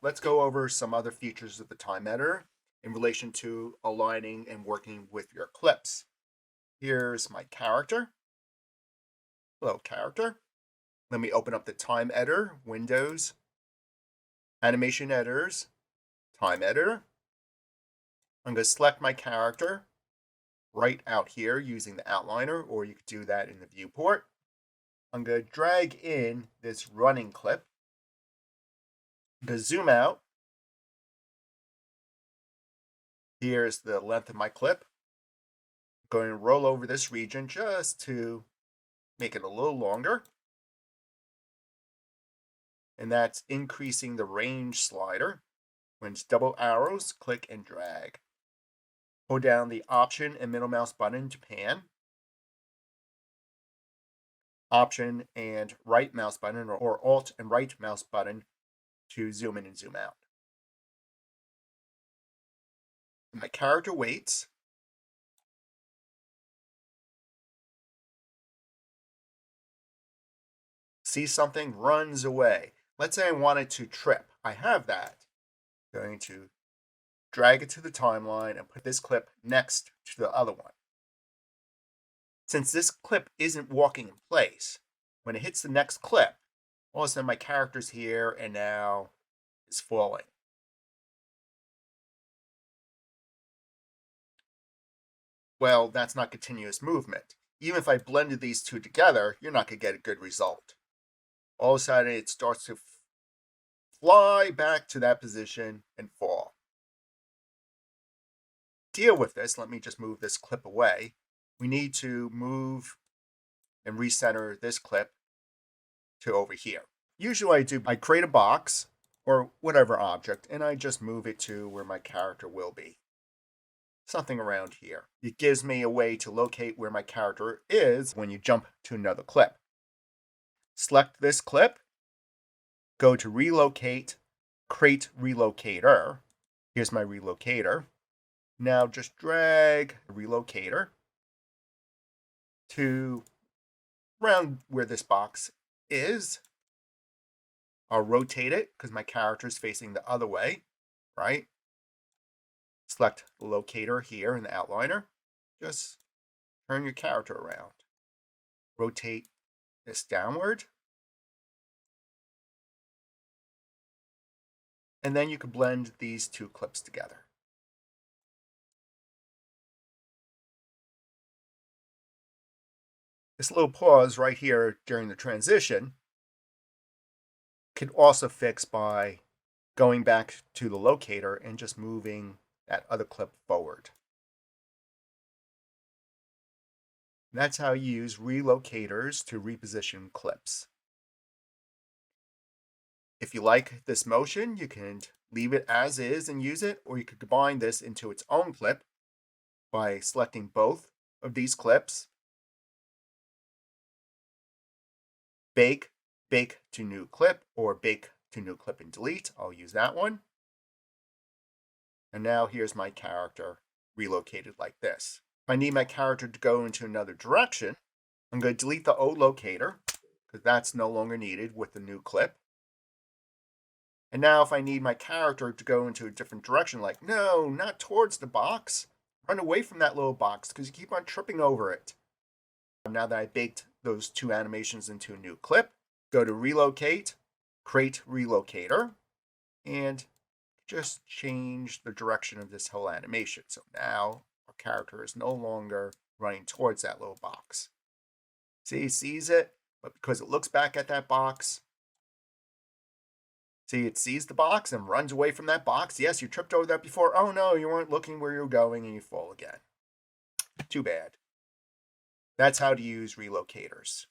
let's go over some other features of the time editor in relation to aligning and working with your clips. Here's my character. Hello, character. Let me open up the time editor, Windows, Animation Editors, Time Editor. I'm going to select my character right out here using the outliner, or you could do that in the viewport. I'm going to drag in this running clip. I'm going to zoom out. Here's the length of my clip. I'm going to roll over this region just to make it a little longer. And that's increasing the range slider. When it's double arrows, click and drag. Hold down the Option and middle mouse button to pan. Option and right mouse button, or Alt and right mouse button to zoom in and zoom out. My character waits. Sees something, runs away. Let's say I wanted to trip. I have that. I'm going to drag it to the timeline and put this clip next to the other one. Since this clip isn't walking in place, when it hits the next clip, all of a sudden my character's here and now is falling. Well, that's not continuous movement. Even if I blended these two together, you're not going to get a good result. All of a sudden, it starts to fly back to that position and fall. Deal with this. Let me just move this clip away. We need to move and recenter this clip to over here. Usually I create a box or whatever object, and I just move it to where my character will be. Something around here. It gives me a way to locate where my character is when you jump to another clip. Select this clip, go to Relocate, create Relocator. Here's my relocator. Now just drag the relocator to around where this box is. I'll rotate it because my character is facing the other way, right? Select the locator here in the outliner. Just turn your character around. Rotate this downward. And then you can blend these two clips together. This little pause right here during the transition can also fix by going back to the locator and just moving that other clip forward. That's how you use relocators to reposition clips. If you like this motion, you can leave it as is and use it, or you could combine this into its own clip by selecting both of these clips. Bake to new clip, or bake to new clip and delete. I'll use that one. And now here's my character relocated like this. If I need my character to go into another direction, I'm going to delete the old locator because that's no longer needed with the new clip. And now if I need my character to go into a different direction, like, no, not towards the box, run away from that little box because you keep on tripping over it. Now that I baked those two animations into a new clip, go to Relocate, create Relocator, and just change the direction of this whole animation. So now our character is no longer running towards that little box. See, he sees it, but because it looks back at that box, see, it sees the box and runs away from that box. Yes, you tripped over that before. Oh no, you weren't looking where you're going and you fall again. Too bad. That's how to use relocators.